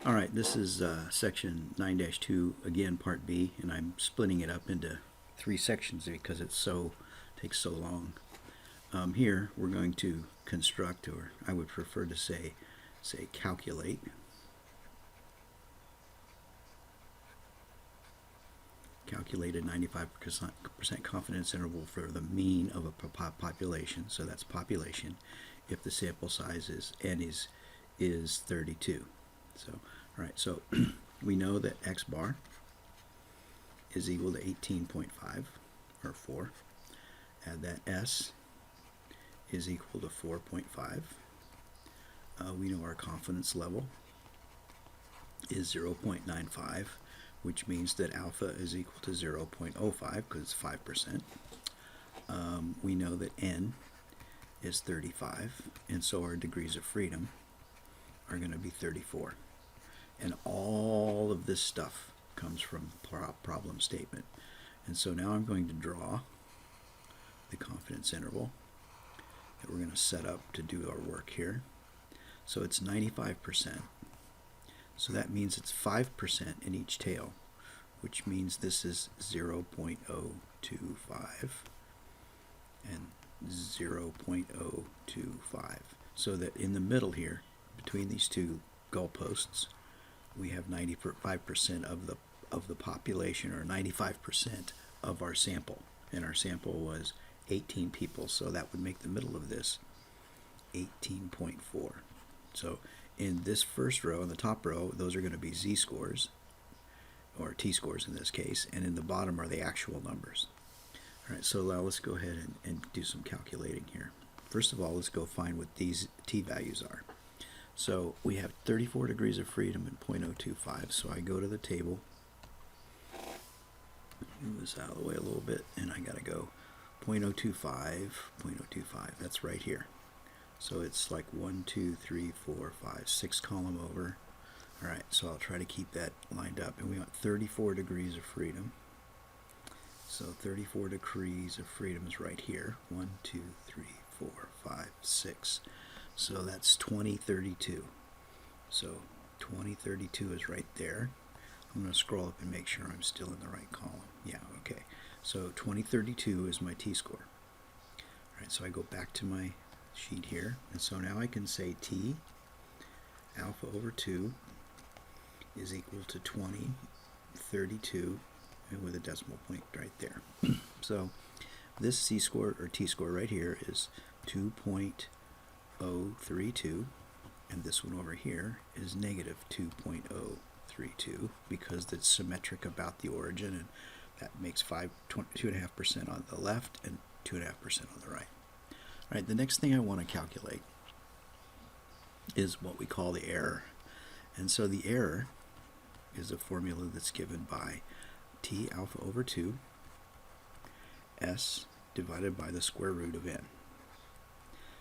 Alright, this is section 9-2, again part B, and I'm splitting it up into 3 sections because it takes so long. Here we're going to construct, or I would prefer to say calculate. Calculate a 95% confidence interval for the mean of a population, so that's population, if the sample size is 32. So, all right, so we know that x bar is equal to 18.5, or 4. Add that s is equal to 4.5. We know our confidence level is 0.95, which means that alpha is equal to 0.05 because it's 5%. We know that n is 35, and so our degrees of freedom are going to be 34. And all of this stuff comes from problem statement. And so now I'm going to draw the confidence interval that we're going to set up to do our work here. So it's 95%. So that means it's 5% in each tail, which means this is 0.025 and 0.025. So that in the middle here, between these two goalposts, we have 95% of the population, or 95% of our sample. And our sample was 18 people, so that would make the middle of this 18.4. So in this first row, in the top row, those are going to be z-scores, or t-scores in this case, and in the bottom are the actual numbers. All right, so now let's go ahead and do some calculating here. First of all, let's go find what these t-values are. So we have 34 degrees of freedom and 0.025, so I go to the table, move this out of the way a little bit, and I got to go 0.025, that's right here. So it's like 1, 2, 3, 4, 5, 6 column over. All right, so I'll try to keep that lined up. And we want 34 degrees of freedom. So 34 degrees of freedom is right here. 1, 2, 3, 4, 5, 6. So that's 2032. So 2032 is right there. I'm going to scroll up and make sure I'm still in the right column. Yeah, okay. So 2032 is my t-score. All right, so I go back to my sheet here, and so now I can say t alpha over 2 is equal to 2032, and with a decimal point right there. So this c-score, or t-score right here, is 2.032, and this one over here is negative 2.032 because it's symmetric about the origin, and that makes 2.5% on the left and 2.5% on the right. All right, the next thing I want to calculate is what we call the error. And so the error is a formula that's given by t alpha over 2 s divided by the square root of n.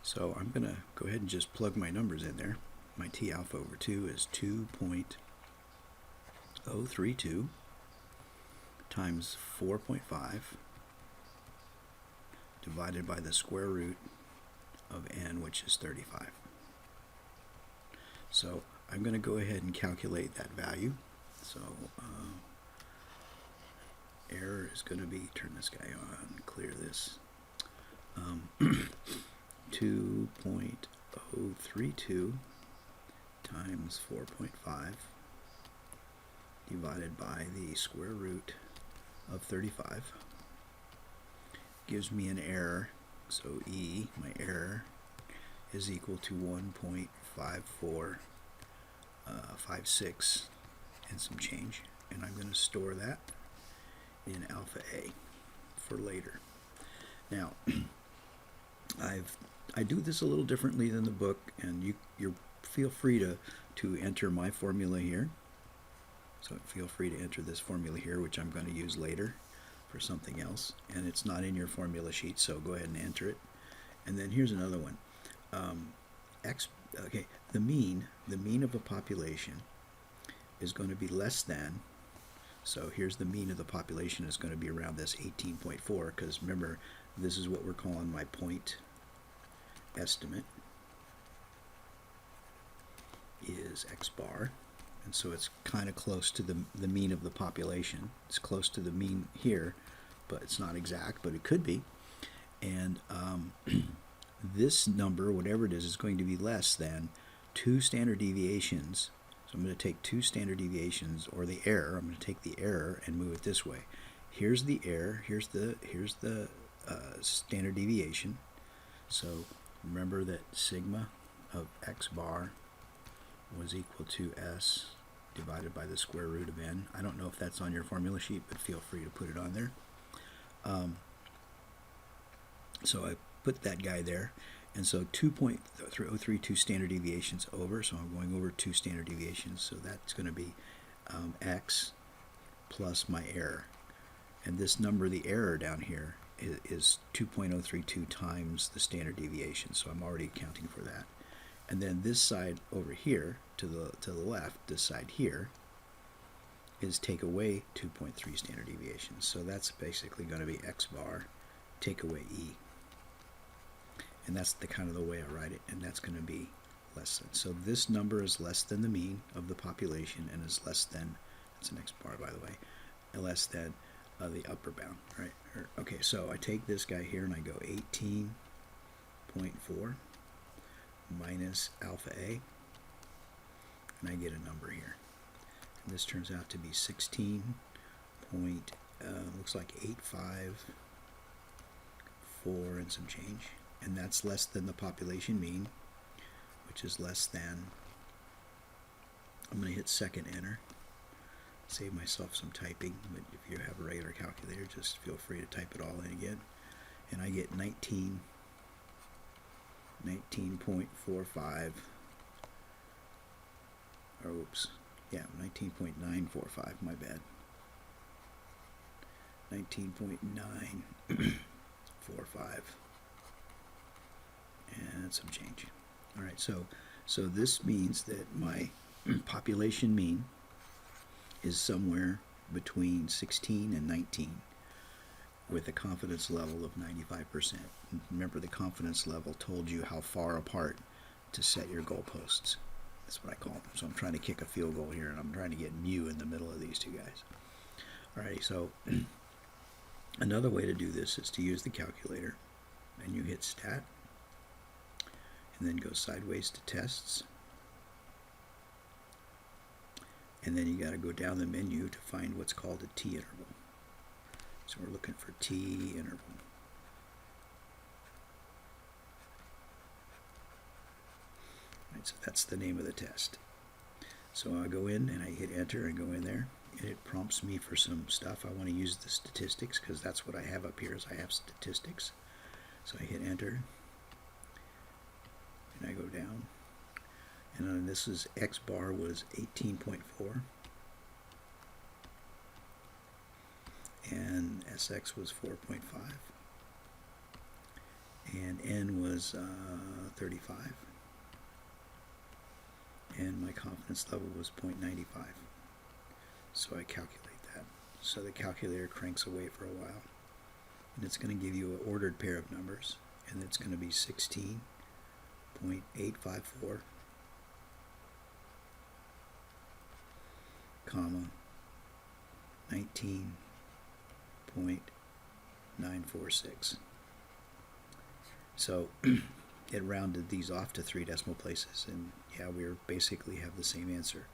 So I'm going to go ahead and just plug my numbers in there. My t alpha over 2 is 2.032 times 4.5 divided by the square root of n, which is 35. So I'm going to go ahead and calculate that value. So error is going to be, turn this guy on, clear this, 2.032 times 4.5 divided by the square root of 35 gives me an error. So E, my error, is equal to 1.5456 and some change, and I'm going to store that in alpha A for later. Now I do this a little differently than the book, and you feel free to enter my formula here. So feel free to enter this formula here, which I'm going to use later for something else, and it's not in your formula sheet, so go ahead and enter it. And then here's another one. The mean of a population is going to be less than, so here's the mean of the population is going to be around this 18.4, because remember, this is what we're calling my point estimate, is x bar, And so it's kind of close to the mean of the population. It's close to the mean here, but it's not exact, but it could be. And this number, whatever it is going to be less than 2 standard deviations. So I'm going to take 2 standard deviations, or the error. I'm going to take the error and move it this way. Here's the error. Here's the standard deviation. So remember that sigma of x bar was equal to s divided by the square root of n. I don't know if that's on your formula sheet, but feel free to put it on there. So I put that guy there, and so 2.032 standard deviations over, so I'm going over 2 standard deviations, so that's going to be x plus my error. And this number, the error down here, is 2.032 times the standard deviation, so I'm already accounting for that. And then this side over here, to the left, this side here, is take away 2.3 standard deviations. So that's basically going to be x bar, take away e. And that's the kind of the way I write it, and that's going to be less than. So this number is less than the mean of the population, and is less than, that's an x bar by the way, less than the upper bound, right? Okay, so I take this guy here and I go 18.4 minus alpha A, and I get a number here. And this turns out to be 16 point, looks like 854 and some change. And that's less than the population mean, which is less than, I'm going to hit second enter, save myself some typing, but if you have a regular calculator, just feel free to type it all in again. And I get 19.45, or oops, yeah, 19.945, my bad. 19.945. And some change. All right, so this means that my population mean is somewhere between 16 and 19 with a confidence level of 95%. Remember, the confidence level told you how far apart to set your goalposts. That's what I call them. So I'm trying to kick a field goal here, and I'm trying to get mu in the middle of these two guys. All right, so another way to do this is to use the calculator, and you hit stat, and then go sideways to tests, and then you got to go down the menu to find what's called a t interval. So we're looking for t interval. Right, so that's the name of the test. So I go in and I hit enter and go in there, and it prompts me for some stuff. I want to use the statistics because that's what I have up here, is I have statistics. So I hit enter, and I go down, and this is x bar was 18.4, and sx was 4.5, and n was 35, and my confidence level was 0.95. So I calculate that. So the calculator cranks away for a while, and it's going to give you an ordered pair of numbers, and it's going to be 16.854, comma 19.946. So it rounded these off to 3 decimal places, and yeah, we basically have the same answer.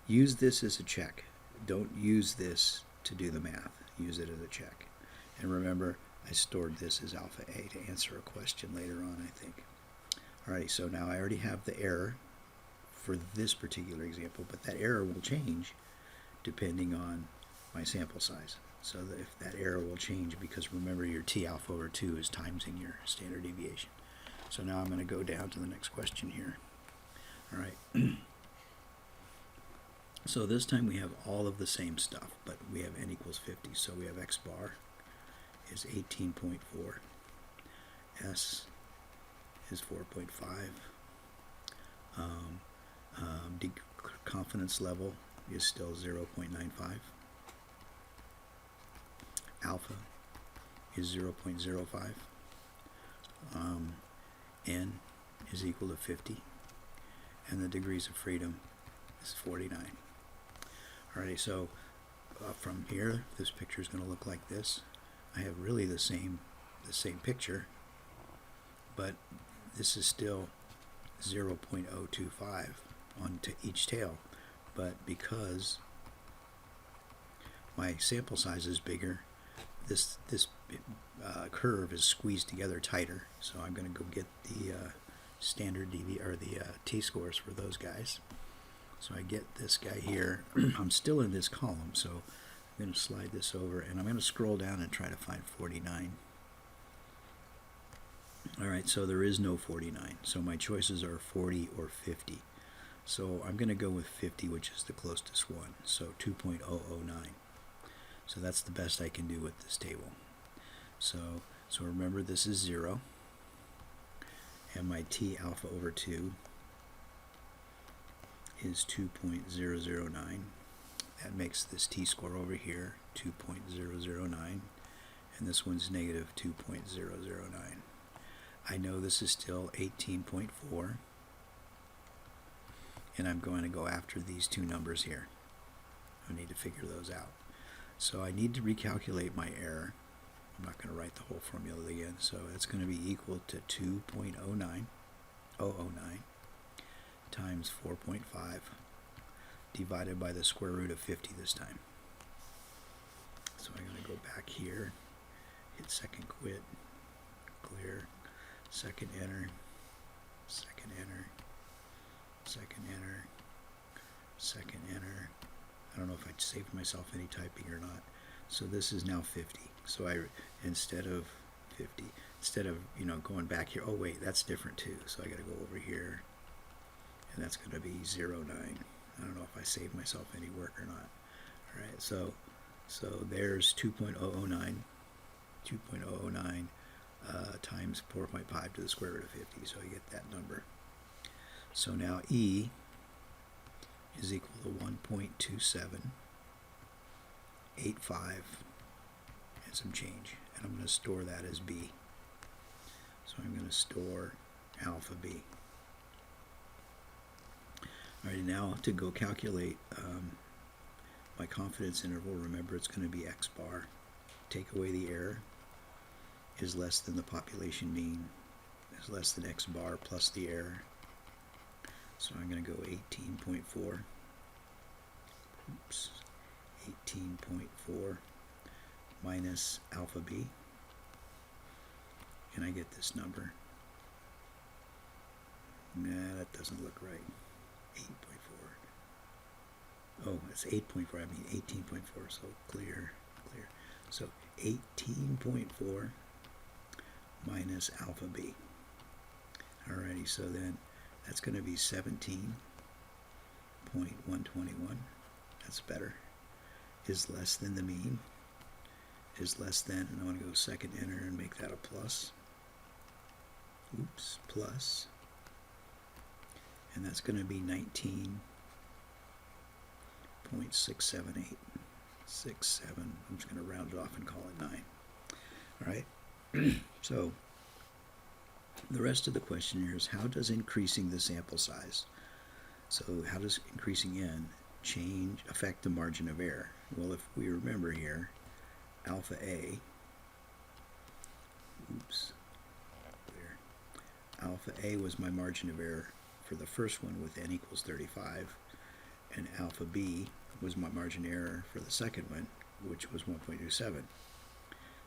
Use this as a check. Don't use this to do the math. Use it as a check. And remember, I stored this as alpha A to answer a question later on, I think. Alrighty, so now I already have the error for this particular example, but that error will change depending on my sample size. So that if that error will change, because remember, your t alpha over 2 is timesing your standard deviation. So now I'm going to go down to the next question here. All right. So this time we have all of the same stuff, but we have n equals 50. So we have x bar is 18.4. S is 4.5. Confidence level is still 0.95. Alpha is 0.05. N is equal to 50. And the degrees of freedom is 49. Alrighty, so from here, this picture is going to look like this. I have really the same picture, but this is still 0.025 on each tail. But because my sample size is bigger, this curve is squeezed together tighter. So I'm going to go get the standard or the t-scores for those guys. So I get this guy here. I'm still in this column, so I'm going to slide this over, and I'm going to scroll down and try to find 49. Alright, so there is no 49. So my choices are 40 or 50. So I'm going to go with 50, which is the closest one. So 2.009. So that's the best I can do with this table. So remember, this is 0. And my t alpha over 2 is 2.009. That makes this t-score over here 2.009. And this one's negative 2.009. I know this is still 18.4. And I'm going to go after these two numbers here. I need to figure those out. So I need to recalculate my error. I'm not going to write the whole formula again. So it's going to be equal to 2.009 times 4.5 divided by the square root of 50 this time. So I'm going to go back here, hit second quit, clear, second enter, second enter, second enter, second enter. I don't know if I saved myself any typing or not. So this is now 50. So instead of 50, instead of going back here, oh wait, that's different too. So I got to go over here, and that's going to be 0.9. I don't know if I saved myself any work or not. All right, so there's 2.009 times 4.5 to the square root of 50. So I get that number. So now E is equal to 1.2785 and some change. And I'm going to store that as B. So I'm going to store alpha B. Alright, now to go calculate my confidence interval, remember it's going to be x bar. Take away the error is less than the population mean, is less than x bar plus the error. So I'm going to go 18.4. Oops. 18.4 minus alpha b. And I get this number. Nah, that doesn't look right. 8.4. Oh, it's 8.4. I mean 18.4. So clear. So 18.4 minus alpha b. Alrighty, so then that's going to be 17.121. That's better. Is less than the mean. Is less than, and I want to go second enter and make that a plus. Oops, plus. And that's going to be 19.678. 67. I'm just going to round it off and call it 9. All right. So the rest of the question here is, how does increasing the sample size? So how does increasing n affect the margin of error? Well, if we remember here, alpha A, alpha A was my margin of error for the first one with n equals 35, and alpha B was my margin of error for the second one, which was 1.27.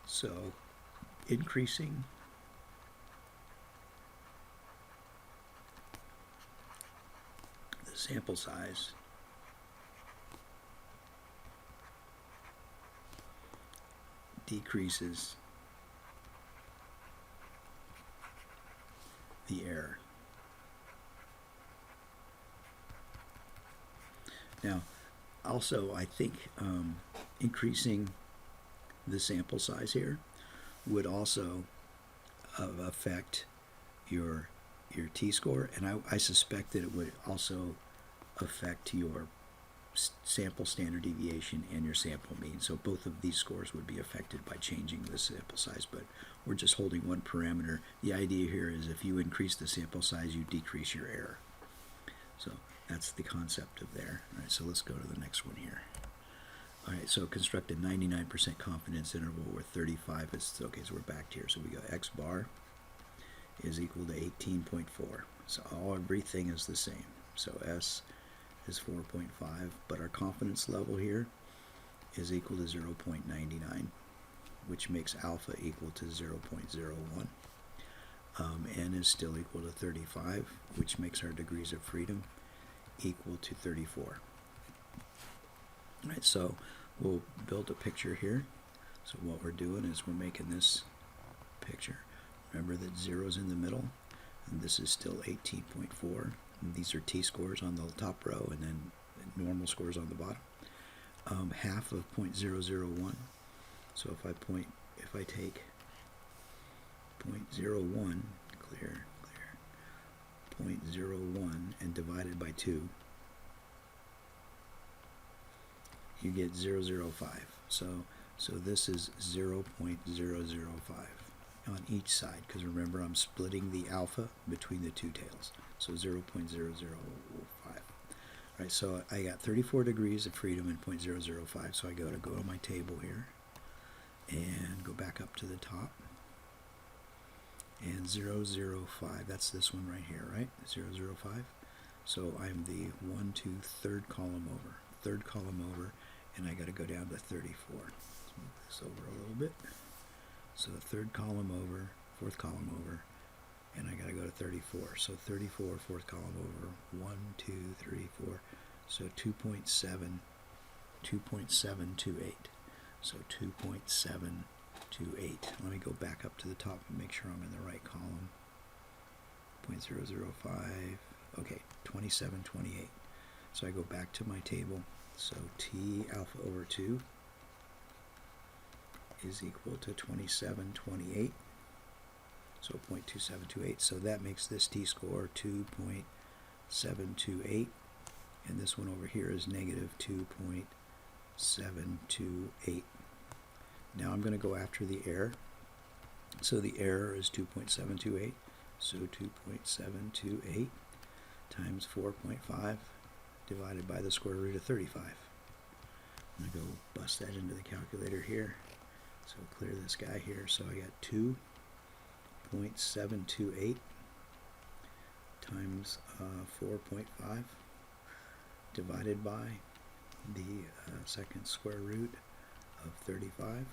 So increasing the sample size decreases the error. Now, also, I think increasing the sample size here would also affect your t-score, and I suspect that it would also affect your sample standard deviation and your sample mean. So both of these scores would be affected by changing the sample size, but we're just holding one parameter. The idea here is if you increase the sample size, you decrease your error. So That's the concept of there. All right, so let's go to the next one here. All right, so construct a 99% confidence interval where 35 is, okay, so we're back here. So we go x bar is equal to 18.4. So everything is the same. So S is 4.5, but our confidence level here is equal to 0.99, which makes alpha equal to 0.01. N is still equal to 35, which makes our degrees of freedom equal to 34. All right, so we'll build a picture here. So what we're doing is we're making this picture. Remember that 0's in the middle, and this is still 18.4. And these are t-scores on the top row, and then normal scores on the bottom. Half of 0.001. So if I take 0.01, clear, 0.01 and divide it by 2, you get 0.005. So this is 0.005 on each side, because remember I'm splitting the alpha between the two tails. So 0.005. Right, so I got 34 degrees of freedom in 0.005. So I go to my table here and go back up to the top. And 0.005, that's this one right here, right? 0.005. So I'm the third column over, and I got to go down to 34. Let's move this over a little bit. So third column over, fourth column over, and I got to go to 34. So 34, fourth column over, 1, 2, 3, 4. So 2.728. So 2.728. Let me go back up to the top and make sure I'm in the right column. 0.005. Okay, 2728. So I go back to my table. So T alpha over 2 is equal to 2728. So 0.2728. So that makes this t-score 2.728. And this one over here is negative 2.728. Now I'm going to go after the error. So the error is 2.728. So 2.728 times 4.5 divided by the square root of 35. I'm going to go bust that into the calculator here. So clear this guy here. So I got 2.728 times 4.5 divided by the second square root of 35.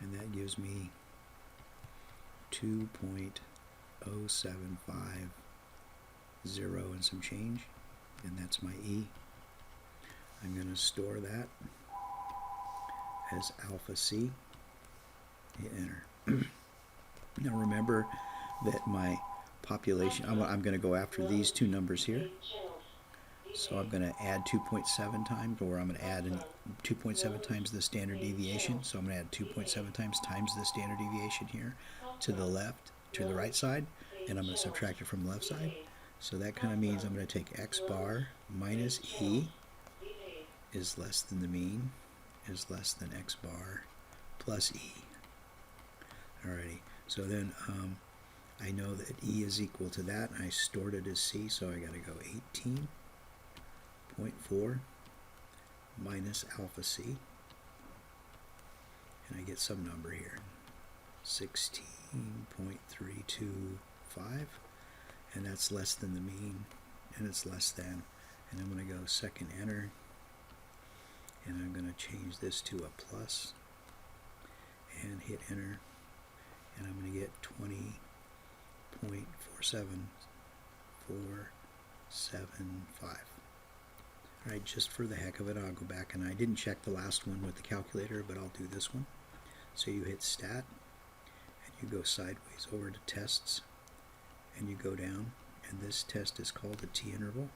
And that gives me 2.0750 and some change. And that's my E. I'm going to store that as alpha C. Hit enter. Now remember that my population, I'm going to go after these two numbers here. So I'm going to add 2.7 times, or I'm going to add 2.7 times the standard deviation. So I'm going to add 2.7 times the standard deviation here to the left, to the right side, and I'm going to subtract it from the left side. So that kind of means I'm going to take x bar minus E is less than the mean, is less than x bar plus E. Alrighty, so then I know that E is equal to that, and I stored it as C, so I got to go 18.4 minus alpha C, and I get some number here, 16.325, and that's less than the mean, and it's less than, and I'm going to go second enter, and I'm going to change this to a plus, and hit enter, and I'm going to get 20.47475. Alright, just for the heck of it, I'll go back, and I didn't check the last one with the calculator, but I'll do this one. So you hit stat, and you go sideways over to tests, and you go down, and this test is called a t-interval.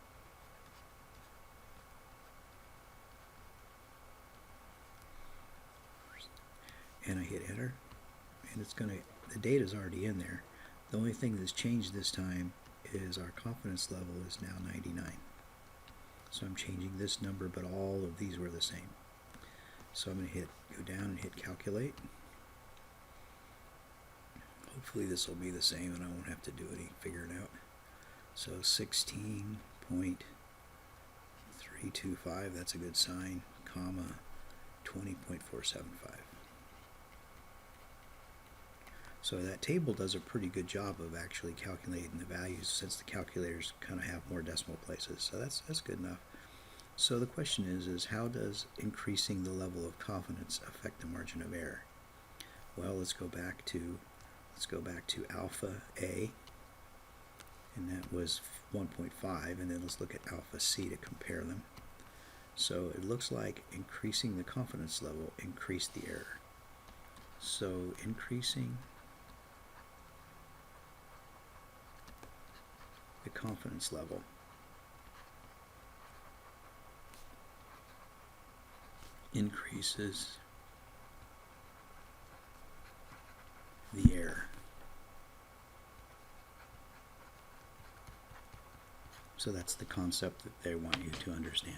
And I hit enter, and it's going to, the data's already in there. The only thing that's changed this time is our confidence level is now 99. So I'm changing this number, but all of these were the same. So I'm going to go down and hit calculate. Hopefully this will be the same and I won't have to do any figuring out. So 16.325 20.325, that's a good sign, comma 20.475. So that table does a pretty good job of actually calculating the values, since the calculators kind of have more decimal places. So that's good enough. So the question is how does increasing the level of confidence affect the margin of error? Well, let's go back to alpha A, and that was 1.5, and then let's look at alpha C to compare them. So it looks like increasing the confidence level increased the error. So increasing the confidence level increases the error. So that's the concept that they want you to understand.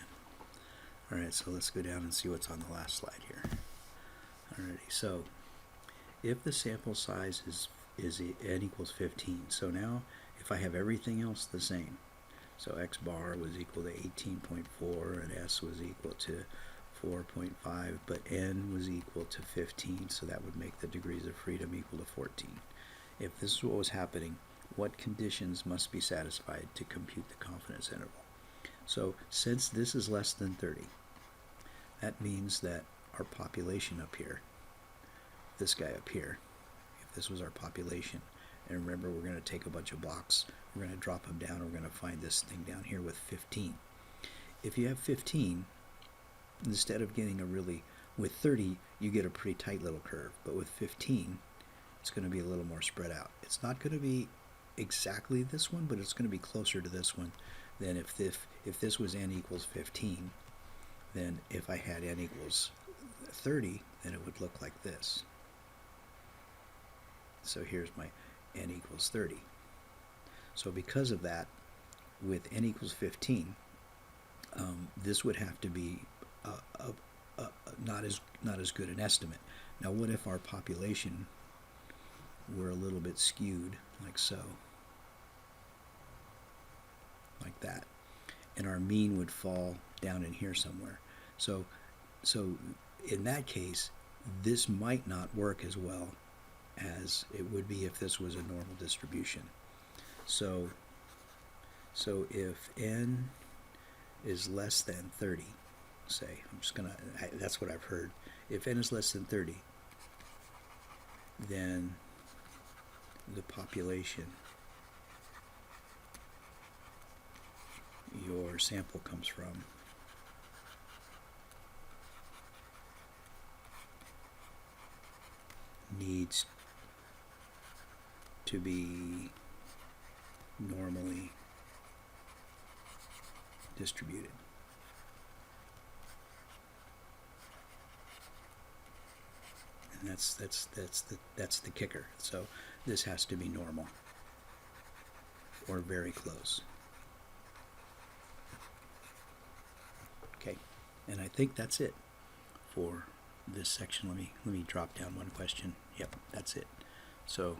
Alright, so let's go down and see what's on the last slide here. Alrighty, so if the sample size is n equals 15, so now if I have everything else the same, so x bar was equal to 18.4 and s was equal to 4.5, but n was equal to 15, so that would make the degrees of freedom equal to 14. If this is what was happening, what conditions must be satisfied to compute the confidence interval? So since this is less than 30, that means that our population up here, this guy up here, if this was our population, and remember we're going to take a bunch of blocks, we're going to drop them down, we're going to find this thing down here with 15. If you have 15, instead of getting with 30 you get a pretty tight little curve, but with 15 it's going to be a little more spread out. It's not going to be exactly this one, but it's going to be closer to this one than if this was n equals 15, then if I had n equals 30, then it would look like this. So here's my n equals 30. So because of that, with n equals 15, this would have to be not as good an estimate. Now what if our population were a little bit skewed, like so, like that, and our mean would fall down in here somewhere. So in that case, this might not work as well as it would be if this was a normal distribution. So if n is less than 30, say, that's what I've heard, if n is less than 30, then the population your sample comes from needs to be normally distributed. And that's the kicker. So this has to be normal or very close. Okay, and I think that's it for this section. Let me drop down one question. Yep, that's it. So